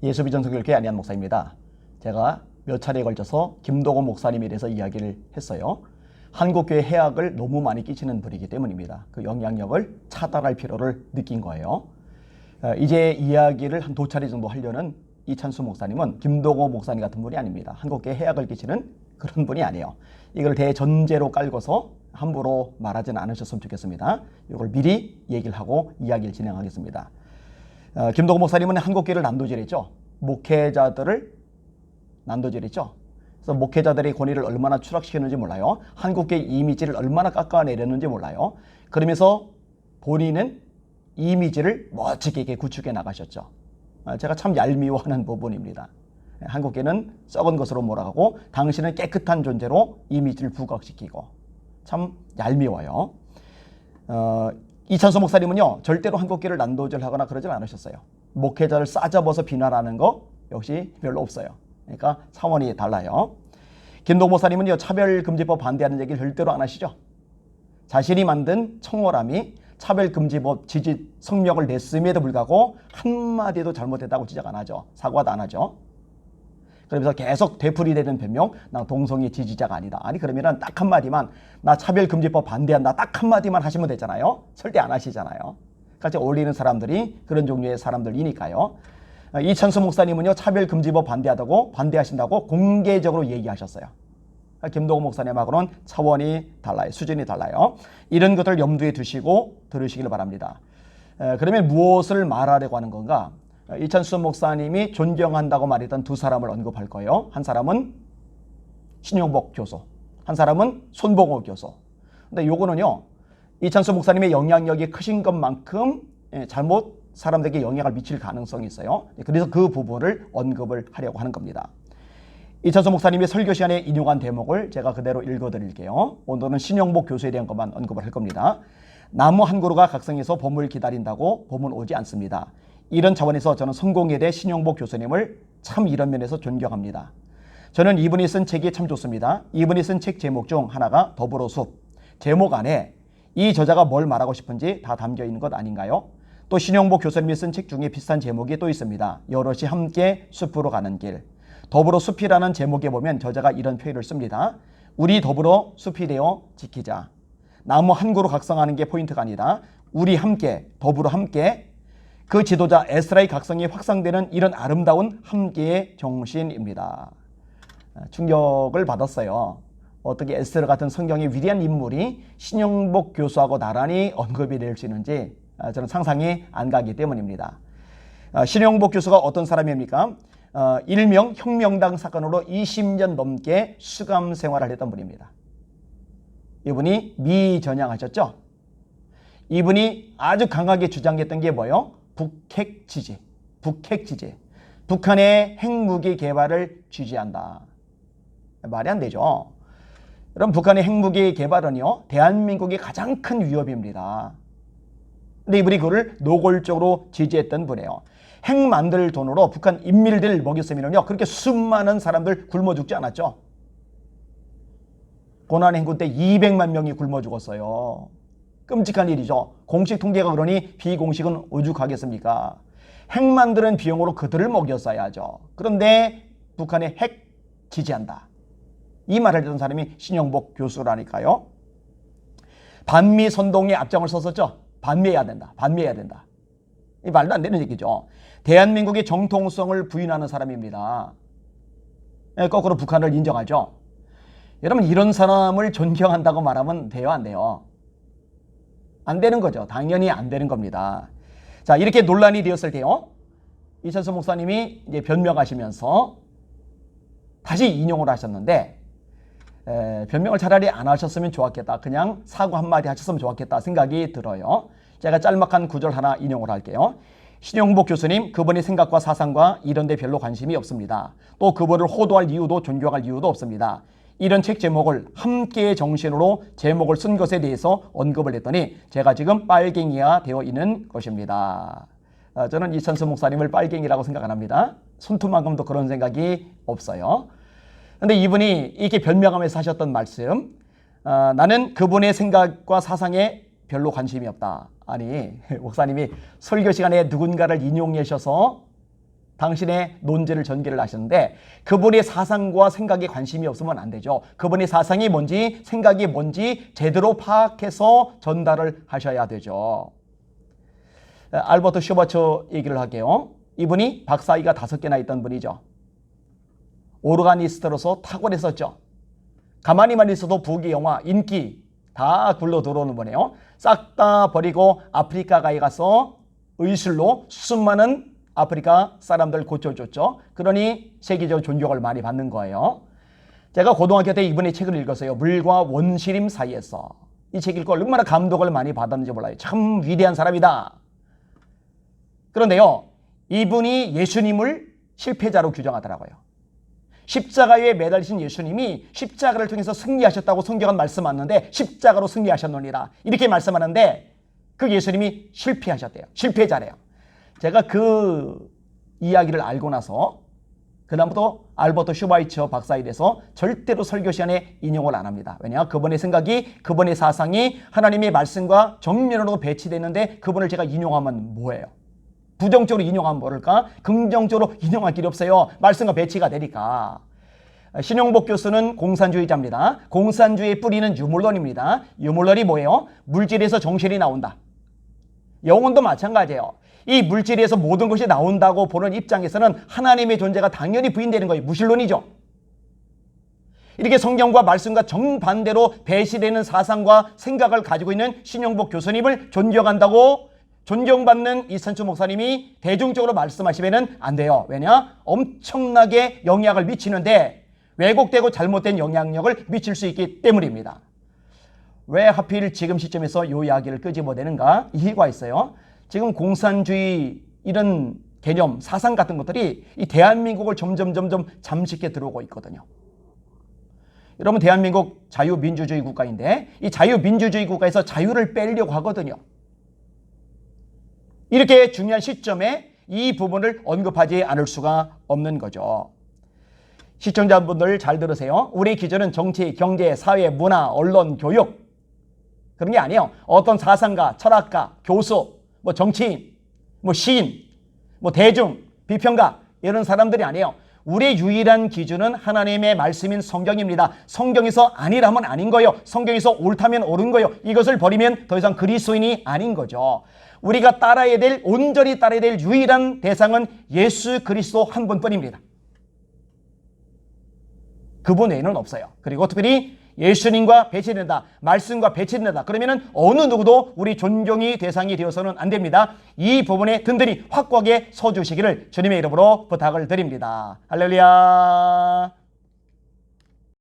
예수비전성결교회 안희한 목사입니다. 제가 몇 차례에 걸쳐서 김도고 목사님에 대해서 이야기를 했어요. 한국교회 해악을 너무 많이 끼치는 분이기 때문입니다. 그 영향력을 차단할 필요를 느낀 거예요. 이제 이야기를 한 두 차례 정도 하려는 이찬수 목사님은 김도고 목사님 같은 분이 아닙니다. 한국교회 해악을 끼치는 그런 분이 아니에요. 이걸 대전제로 깔고서 함부로 말하지는 않으셨으면 좋겠습니다. 이걸 미리 얘기를 하고 이야기를 진행하겠습니다. 김도고 목사님은 한국교회를 난도질했죠. 목회자들을 난도질했죠. 그래서 목회자들의 권위를 얼마나 추락시켰는지 몰라요. 한국교회 이미지를 얼마나 깎아내렸는지 몰라요. 그러면서 본인은 이미지를 멋지게 이렇게 구축해 나가셨죠. 제가 참 얄미워하는 부분입니다. 한국교회는 썩은 것으로 몰아가고 당신은 깨끗한 존재로 이미지를 부각시키고 참 얄미워요. 이찬수 목사님은요, 절대로 한국교회를 난도질하거나 그러진 않으셨어요. 목회자를 싸잡아서 비난하는 거 역시 별로 없어요. 그러니까 차원이 달라요. 김도고 목사님은요, 차별금지법 반대하는 얘기를 절대로 안 하시죠. 자신이 만든 청월함이 차별금지법 지지 성명을 냈음에도 불구하고 한마디도 잘못했다고 지적 안 하죠. 사과도 안 하죠. 그러면서 계속 되풀이되는 변명, 나 동성애 지지자가 아니다. 아니 그러면은 딱 한마디만, 나 차별금지법 반대한다, 딱 한마디만 하시면 되잖아요. 절대 안 하시잖아요. 같이 어울리는 사람들이 그런 종류의 사람들이니까요. 이찬수 목사님은요, 차별금지법 반대하신다고 공개적으로 얘기하셨어요. 김도고 목사님하고는 차원이 달라요. 수준이 달라요. 이런 것들 염두에 두시고 들으시길 바랍니다. 그러면 무엇을 말하려고 하는 건가? 이찬수 목사님이 존경한다고 말했던 두 사람을 언급할 거예요. 한 사람은 신용복 교수, 한 사람은 손봉호 교수. 근데 요거는요, 이찬수 목사님의 영향력이 크신 것만큼 잘못 사람들에게 영향을 미칠 가능성이 있어요. 그래서 그 부분을 언급을 하려고 하는 겁니다. 이찬수 목사님의 설교 시간에 인용한 대목을 제가 그대로 읽어드릴게요. 오늘은 신용복 교수에 대한 것만 언급을 할 겁니다. 나무 한 그루가 각성해서 봄을 기다린다고 봄은 오지 않습니다. 이런 차원에서 저는 성공회대 신용복 교수님을 참 이런 면에서 존경합니다. 저는 이분이 쓴 책이 참 좋습니다. 이분이 쓴 책 제목 중 하나가 더불어 숲. 제목 안에 이 저자가 뭘 말하고 싶은지 다 담겨 있는 것 아닌가요? 또 신용복 교수님이 쓴 책 중에 비슷한 제목이 또 있습니다. 여럿이 함께 숲으로 가는 길. 더불어 숲이라는 제목에 보면 저자가 이런 표현을 씁니다. 우리 더불어 숲이 되어 지키자. 나무 한 그루 각성하는 게 포인트가 아니라 우리 함께, 더불어 함께 그 지도자 에스라의 각성이 확산되는 이런 아름다운 함께의 정신입니다. 충격을 받았어요. 어떻게 에스라 같은 성경의 위대한 인물이 신용복 교수하고 나란히 언급이 될 수 있는지 저는 상상이 안 가기 때문입니다. 신용복 교수가 어떤 사람입니까? 일명 혁명당 사건으로 20년 넘게 수감 생활을 했던 분입니다. 이분이 미전향하셨죠? 이분이 아주 강하게 주장했던 게 뭐예요? 북핵 지지. 북한의 핵무기 개발을 지지한다. 말이 안 되죠. 그럼 북한의 핵무기 개발은요, 대한민국의 가장 큰 위협입니다. 근데 이분이 그거를 노골적으로 지지했던 분이에요. 핵 만들 돈으로 북한 인밀들 먹였으면요, 그렇게 수많은 사람들 굶어 죽지 않았죠. 고난 행군 때 200만 명이 굶어 죽었어요. 끔찍한 일이죠. 공식 통계가 그러니 비공식은 오죽하겠습니까? 핵 만드는 비용으로 그들을 먹였어야죠. 그런데 북한의 핵 지지한다. 이 말을 했던 사람이 신용복 교수라니까요. 반미 선동에 앞장을 섰었죠. 반미해야 된다. 이 말도 안 되는 얘기죠. 대한민국의 정통성을 부인하는 사람입니다. 거꾸로 북한을 인정하죠. 여러분, 이런 사람을 존경한다고 말하면 돼요, 안 돼요? 안 되는 거죠. 당연히 안 되는 겁니다. 자, 이렇게 논란이 되었을 때요, 이찬수 목사님이 이제 변명하시면서 다시 인용을 하셨는데, 변명을 차라리 안 하셨으면 좋았겠다. 그냥 사과 한마디 하셨으면 좋았겠다 생각이 들어요. 제가 짤막한 구절 하나 인용을 할게요. 신용복 교수님, 그분의 생각과 사상과 이런 데 별로 관심이 없습니다. 또 그분을 호도할 이유도 존경할 이유도 없습니다. 이런 책 제목을 함께의 정신으로 제목을 쓴 것에 대해서 언급을 했더니 제가 지금 빨갱이가 되어 있는 것입니다. 저는 이찬수 목사님을 빨갱이라고 생각 안 합니다. 손톱만큼도 그런 생각이 없어요. 근데 이분이 이렇게 변명하면서 하셨던 말씀, 나는 그분의 생각과 사상에 별로 관심이 없다. 아니, 목사님이 설교 시간에 누군가를 인용하셔서 당신의 논제를 전개를 하셨는데 그분의 사상과 생각에 관심이 없으면 안 되죠. 그분의 사상이 뭔지 생각이 뭔지 제대로 파악해서 전달을 하셔야 되죠. 알버트 슈바처 얘기를 할게요. 이분이 박사학위가 5개나 있던 분이죠. 오르가니스트로서 탁월했었죠. 가만히만 있어도 부귀영화, 인기 다 굴러 들어오는 분이에요. 싹 다 버리고 아프리카 가에 가서 의술로 수많은 아프리카 사람들 고쳐줬죠. 그러니 세계적 존경을 많이 받는 거예요. 제가 고등학교 때 이분의 책을 읽었어요. 물과 원시림 사이에서. 이 책 읽고 얼마나 감동을 많이 받았는지 몰라요. 참 위대한 사람이다. 그런데요, 이분이 예수님을 실패자로 규정하더라고요. 십자가에 매달리신 예수님이 십자가를 통해서 승리하셨다고 성경은 말씀하는데 십자가로 승리하셨느니라 이렇게 말씀하는데 그 예수님이 실패하셨대요. 실패자래요. 제가 그 이야기를 알고 나서 그다음부터 알버트 슈바이처 박사에 대해서 절대로 설교 시간에 인용을 안 합니다. 왜냐? 그분의 생각이 그분의 사상이 하나님의 말씀과 정면으로 배치되는데 그분을 제가 인용하면 뭐예요? 부정적으로 인용하면 모를까? 긍정적으로 인용할 길이 없어요. 말씀과 배치가 되니까. 신용복 교수는 공산주의자입니다. 공산주의의 뿌리는 유물론입니다. 유물론이 뭐예요? 물질에서 정신이 나온다. 영혼도 마찬가지예요. 이 물질에서 모든 것이 나온다고 보는 입장에서는 하나님의 존재가 당연히 부인되는 거예요. 무신론이죠. 이렇게 성경과 말씀과 정반대로 배시되는 사상과 생각을 가지고 있는 신용복 교수님을 존경한다고 존경받는 이선주 목사님이 대중적으로 말씀하시면 안 돼요. 왜냐? 엄청나게 영향을 미치는데 왜곡되고 잘못된 영향력을 미칠 수 있기 때문입니다. 왜 하필 지금 시점에서 이 이야기를 끄집어내는가? 이유가 있어요. 지금 공산주의 이런 개념, 사상 같은 것들이 이 대한민국을 점점 잠식해 들어오고 있거든요. 여러분, 대한민국 자유민주주의 국가인데 이 자유민주주의 국가에서 자유를 빼려고 하거든요. 이렇게 중요한 시점에 이 부분을 언급하지 않을 수가 없는 거죠. 시청자분들 잘 들으세요. 우리 기준은 정치, 경제, 사회, 문화, 언론, 교육 그런 게 아니에요. 어떤 사상가, 철학가, 교수, 뭐 정치인, 뭐 시인, 뭐 대중, 비평가 이런 사람들이 아니에요. 우리의 유일한 기준은 하나님의 말씀인 성경입니다. 성경에서 아니라면 아닌 거예요. 성경에서 옳다면 옳은 거예요. 이것을 버리면 더 이상 그리스도인이 아닌 거죠. 우리가 따라야 될, 온전히 따라야 될 유일한 대상은 예수 그리스도 한 분뿐입니다. 그분 외에는 없어요. 그리고 특별히 예수님과 배치된다, 말씀과 배치된다. 그러면은 어느 누구도 우리 존경의 대상이 되어서는 안 됩니다. 이 부분에 든든히 확고하게 서주시기를 주님의 이름으로 부탁을 드립니다. 할렐루야.